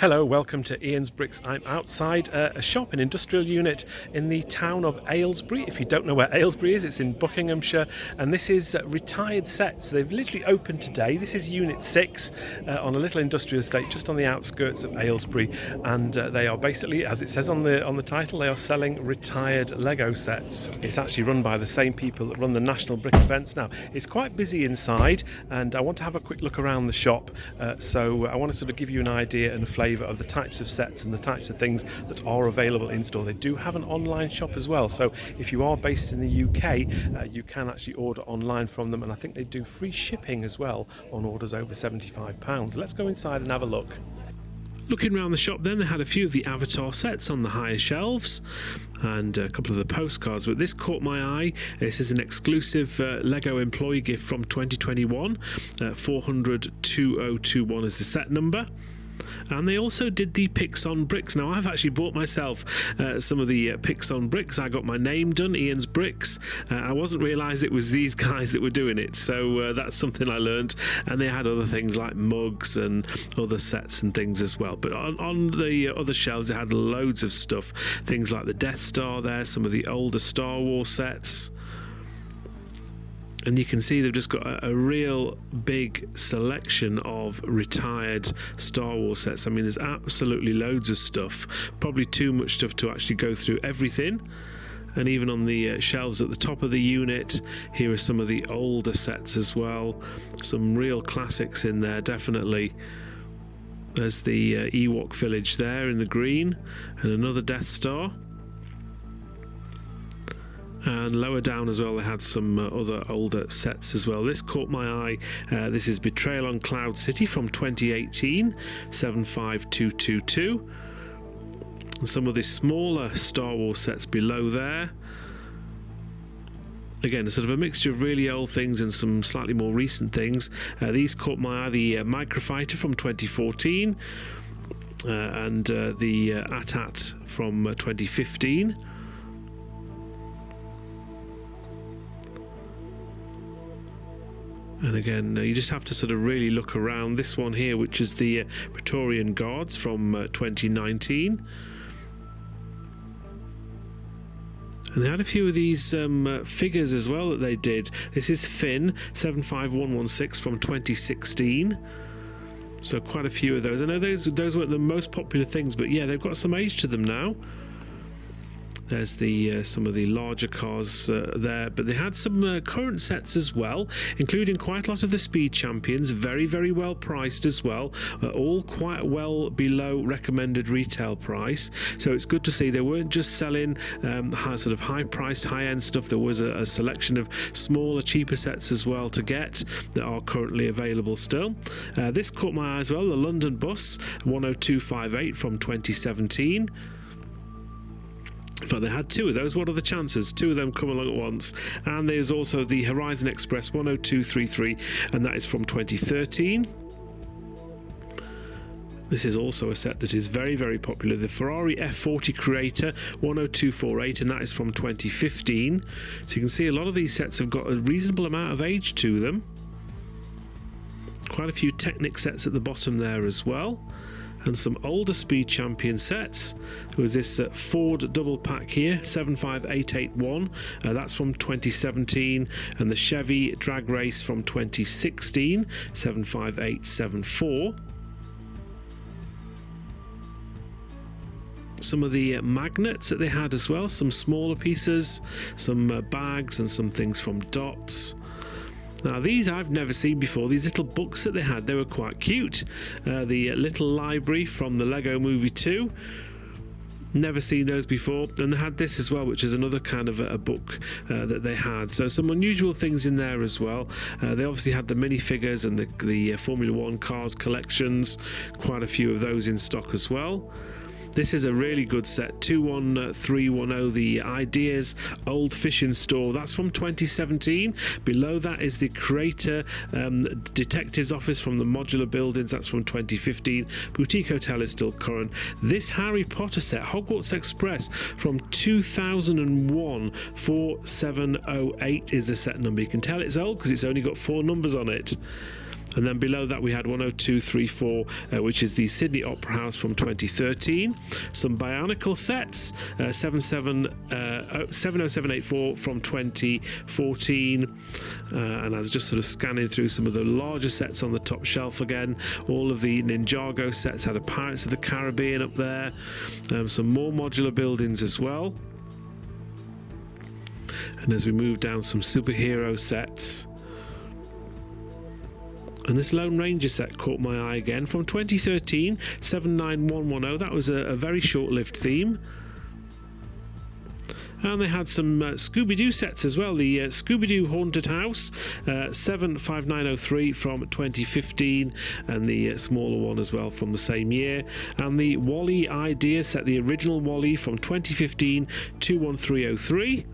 Hello, welcome to Ian's Bricks. I'm outside a shop, an industrial unit in the town of Aylesbury. If you don't know where Aylesbury is, it's in Buckinghamshire, and this is retired sets. They've literally opened today. This is Unit 6 on a little industrial estate just on the outskirts of Aylesbury, and they are basically, as it says on the title, they are selling retired Lego sets. It's actually run by the same people that run the National Brick events. Now, it's quite busy inside, and I want to have a quick look around the shop, so I want to sort of give you an idea and a flavour of the types of sets and the types of things that are available in store. They do have an online shop as well, so if you are based in the UK, you can actually order online from them, and I think they do free shipping as well on orders over £75. Let's go inside and have a look. Looking around the shop then, they had a few of the Avatar sets on the higher shelves and a couple of the postcards, but this caught my eye. This is an exclusive Lego employee gift from 2021. 400-2021 is the set number. And they also did the Picks on Bricks. Now, I've actually bought myself some of the Picks on Bricks. I got my name done, Ian's Bricks. I wasn't realised it was these guys that were doing it, so that's something I learned. And they had other things like mugs and other sets and things as well. But on the other shelves, they had loads of stuff. Things like the Death Star there, some of the older Star Wars sets. And you can see they've just got a real big selection of retired Star Wars sets. I mean, there's absolutely loads of stuff, probably too much stuff to actually go through everything. And even on the shelves at the top of the unit, here are some of the older sets as well. Some real classics in there, definitely. There's the Ewok village there in the green, and another Death Star. And lower down as well, they had some other older sets as well. This caught my eye. This is Betrayal on Cloud City from 2018, 75222. And some of the smaller Star Wars sets below there. Again, sort of a mixture of really old things and some slightly more recent things. These caught my eye. The Microfighter from 2014 and the AT-AT from 2015. And again, you just have to sort of really look around. This one here, which is the Praetorian Guards from 2019. And they had a few of these figures as well that they did. This is Finn, 75116 from 2016. So quite a few of those. I know those weren't the most popular things, but yeah, they've got some age to them now. There's the some of the larger cars there, but they had some current sets as well, including quite a lot of the Speed Champions, very, very well priced as well, all quite well below recommended retail price. So it's good to see they weren't just selling sort of high-priced, high-end stuff. There was a selection of smaller, cheaper sets as well to get that are currently available still. This caught my eye as well, the London Bus 10258 from 2017. In fact, they had two of those. What are the chances? Two of them come along at once. And there's also the Horizon Express 10233, and that is from 2013. This is also a set that is very, very popular. The Ferrari F40 Creator 10248, and that is from 2015. So you can see a lot of these sets have got a reasonable amount of age to them. Quite a few Technic sets at the bottom there as well. And some older Speed Champion sets. There was this Ford double pack here, 75881, that's from 2017, and the Chevy Drag Race from 2016, 75874. Some of the magnets that they had as well, some smaller pieces, some bags and some things from Dots. Now, these I've never seen before. These little books that they had, they were quite cute. The little library from the Lego Movie 2. Never seen those before. And they had this as well, which is another kind of a book that they had. So some unusual things in there as well. They obviously had the minifigures and the Formula 1 cars collections. Quite a few of those in stock as well. This is a really good set, 21310, the Ideas Old Fishing Store. That's from 2017. Below that is the Creator Detective's Office from the Modular Buildings. That's from 2015. Boutique Hotel is still current. This Harry Potter set, Hogwarts Express, from 2001. 4708 is the set number. You can tell it's old because it's only got 4 numbers on it. And then below that we had 10234, which is the Sydney Opera House from 2013. Some Bionicle sets, 70784 from 2014. And I was just sort of scanning through some of the larger sets on the top shelf again. All of the Ninjago sets had a Pirates of the Caribbean up there. Some more modular buildings as well. And as we move down, some superhero sets. And this Lone Ranger set caught my eye again from 2013, 79110. That was a very short-lived theme. And they had some Scooby-Doo sets as well. The Scooby-Doo Haunted House, 75903 from 2015, and the smaller one as well from the same year. And the Wally Idea set, the original Wally from 2015, 21303.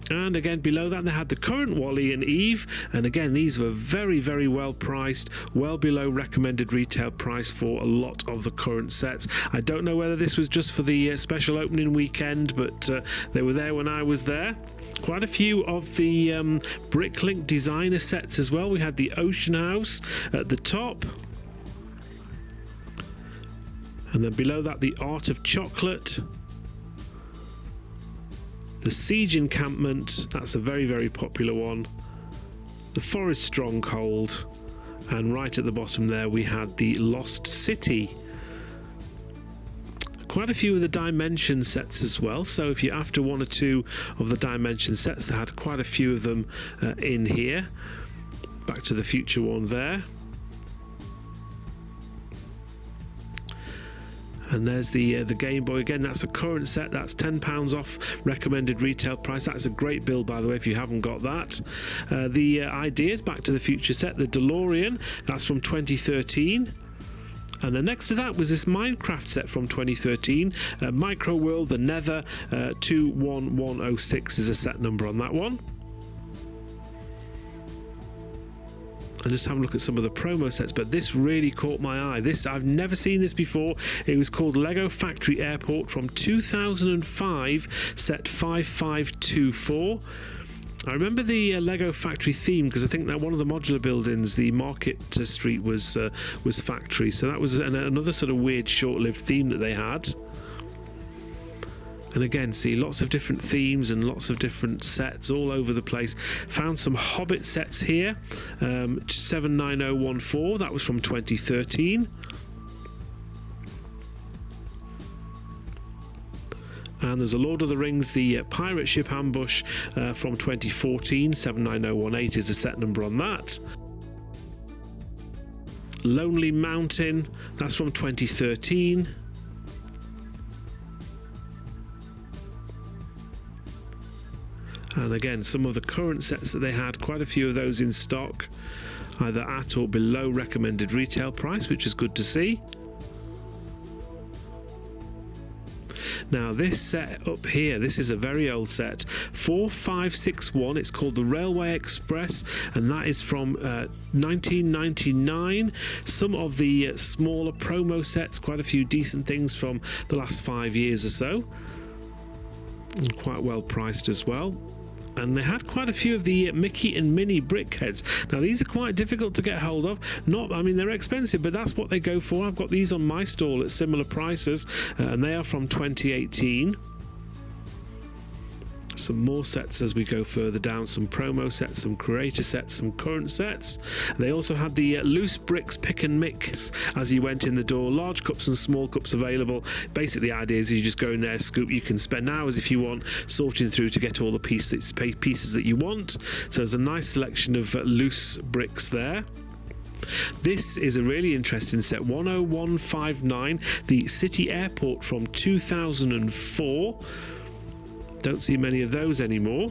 And again below that they had the current Wally and Eve, and again these were very, very well priced, well below recommended retail price for a lot of the current sets. I don't know whether this was just for the special opening weekend, but they were there when I was there. Quite a few of the BrickLink designer sets as well. We had the Ocean House at the top, and then below that the Art of Chocolate. The Siege Encampment, that's a very, very popular one. The Forest Stronghold, and right at the bottom there we had the Lost City. Quite a few of the Dimension sets as well, so if you're after one or two of the Dimension sets, they had quite a few of them in here. Back to the Future one there. And there's the Game Boy again. That's a current set. That's £10 off recommended retail price. That's a great build, by the way, if you haven't got that. The Ideas Back to the Future set, the DeLorean. That's from 2013. And then next to that was this Minecraft set from 2013. Micro World, the Nether, 21106 is a set number on that one. And just have a look at some of the promo sets, but this really caught my eye. This, I've never seen this before. It was called Lego Factory Airport from 2005, set 5524. I remember the Lego Factory theme because I think that one of the modular buildings, the Market Street, was factory. So that was another sort of weird short-lived theme that they had. And again, see lots of different themes and lots of different sets all over the place. Found some Hobbit sets here, 79014, that was from 2013. And there's a Lord of the Rings, the Pirate Ship Ambush from 2014, 79018 is the set number on that. Lonely Mountain, that's from 2013. And again, some of the current sets that they had, quite a few of those in stock, either at or below recommended retail price, which is good to see. Now this set up here, this is a very old set, 4561, it's called the Railway Express, and that is from 1999. Some of the smaller promo sets, quite a few decent things from the last 5 years or so, and quite well priced as well. And they had quite a few of the Mickey and Minnie brickheads. Now these are quite difficult to get hold of. I mean they're expensive, but that's what they go for. I've got these on my stall at similar prices, and they are from 2018. Some more sets as we go further down, some promo sets, some creator sets, some current sets. They also had the loose bricks pick and mix as you went in the door, large cups and small cups available. Basically the idea is you just go in there, scoop, you can spend hours if you want sorting through to get all the pieces that you want. So there's a nice selection of loose bricks there. This is a really interesting set, 10159, the City Airport from 2004. Don't see many of those anymore.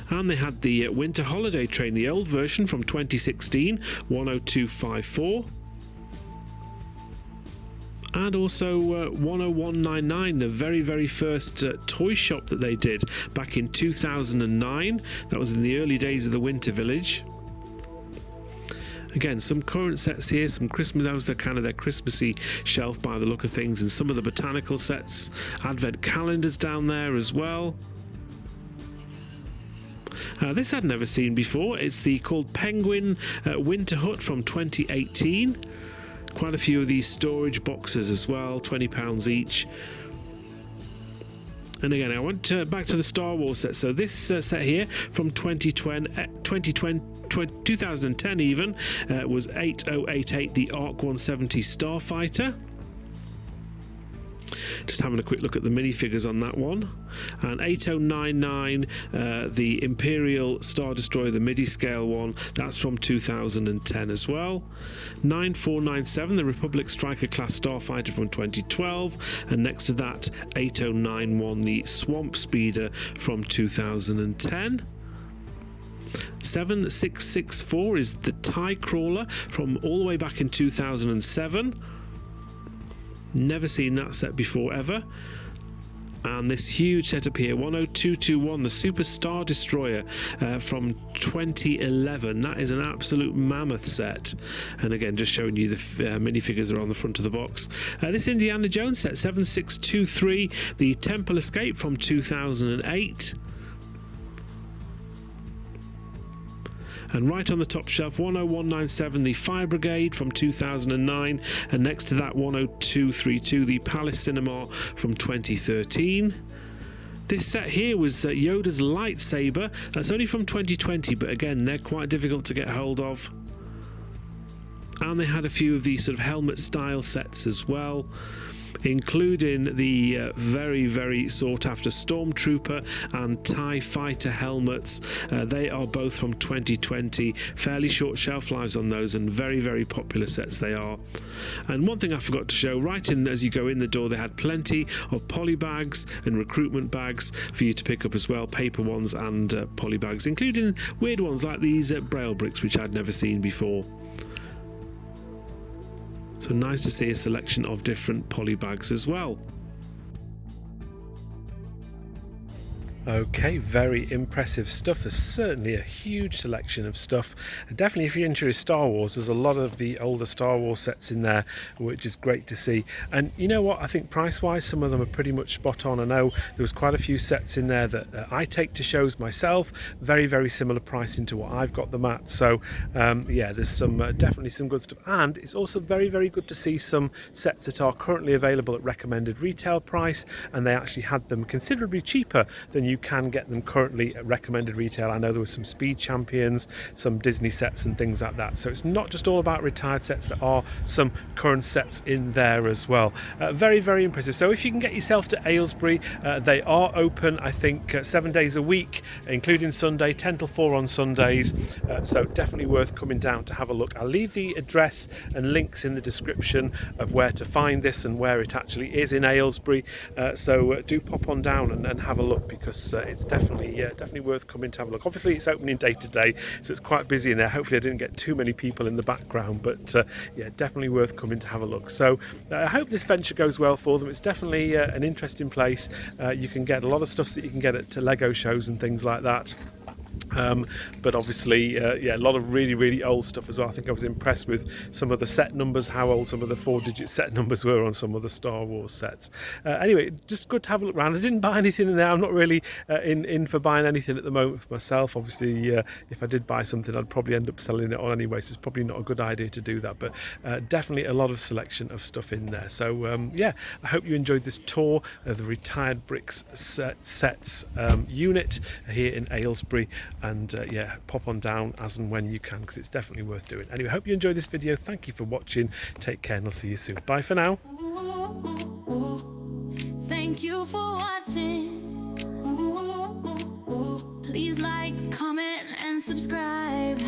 And they had the Winter Holiday Train, the old version from 2016, 10254. And also 10199, the very, very first toy shop that they did back in 2009. That was in the early days of the Winter Village. Again, some current sets here, some Christmas, that was their kind of their Christmassy shelf by the look of things, and some of the botanical sets, advent calendars down there as well. This I'd never seen before. It's the called Penguin Winter Hut from 2018. Quite a few of these storage boxes as well, £20 each. And again, I went back to the Star Wars set. So this set here from 2010 even was 8088, the ARC 170 Starfighter. Just having a quick look at the minifigures on that one. And 8099, the Imperial Star Destroyer, the midi scale one, that's from 2010 as well. 9497, the Republic Striker class Starfighter from 2012, and next to that 8091, the Swamp Speeder from 2010. 7664 is the TIE Crawler from all the way back in 2007. Never seen that set before ever. And this huge setup here, 10221, the Super Star Destroyer from 2011. That is an absolute mammoth set. And again, just showing you the minifigures are on the front of the box. This Indiana Jones set, 7623, the Temple Escape from 2008. And right on the top shelf, 10197, the Fire Brigade from 2009, and next to that 10232, the Palace Cinema from 2013. This set here was Yoda's lightsaber. That's only from 2020, but again, they're quite difficult to get hold of. And they had a few of these sort of helmet style sets as well, including the very, very sought after Stormtrooper and TIE Fighter helmets. They are both from 2020. Fairly short shelf lives on those, and very, very popular sets they are. And one thing I forgot to show, right in as you go in the door, they had plenty of poly bags and recruitment bags for you to pick up as well, paper ones and poly bags, including weird ones like these Braille bricks, which I'd never seen before. So nice to see a selection of different poly bags as well. Okay, very impressive stuff. There's certainly a huge selection of stuff. And definitely if you're into Star Wars, there's a lot of the older Star Wars sets in there, which is great to see. And you know what, I think price-wise, some of them are pretty much spot on. I know there was quite a few sets in there that I take to shows myself, very, very similar pricing to what I've got them at. So yeah, there's some definitely some good stuff. And it's also very, very good to see some sets that are currently available at recommended retail price, and they actually had them considerably cheaper than you can get them currently at recommended retail. I know there were some Speed Champions, some Disney sets and things like that. So it's not just all about retired sets, there are some current sets in there as well. Very, very impressive. So if you can get yourself to Aylesbury, they are open, I think, 7 days a week, including Sunday, 10 till 4 on Sundays. So definitely worth coming down to have a look. I'll leave the address and links in the description of where to find this and where it actually is in Aylesbury. So do pop on down and have a look, because it's definitely worth coming to have a look. Obviously it's opening day to day, so it's quite busy in there. Hopefully I didn't get too many people in the background, but yeah, definitely worth coming to have a look. So I hope this venture goes well for them. It's definitely an interesting place. You can get a lot of stuff that you can get at Lego shows and things like that. But obviously, yeah, a lot of really, really old stuff as well. I think I was impressed with some of the set numbers, how old some of the 4-digit set numbers were on some of the Star Wars sets. Anyway, just good to have a look around. I didn't buy anything in there. I'm not really in for buying anything at the moment for myself. Obviously, if I did buy something, I'd probably end up selling it on anyway, so it's probably not a good idea to do that. But definitely a lot of selection of stuff in there. So yeah, I hope you enjoyed this tour of the Retired Bricks sets unit here in Aylesbury. And yeah, pop on down as and when you can, because it's definitely worth doing. Anyway, hope you enjoyed this video. Thank you for watching. Take care, and I'll see you soon. Bye for now. Thank you for watching. Please like, comment and subscribe.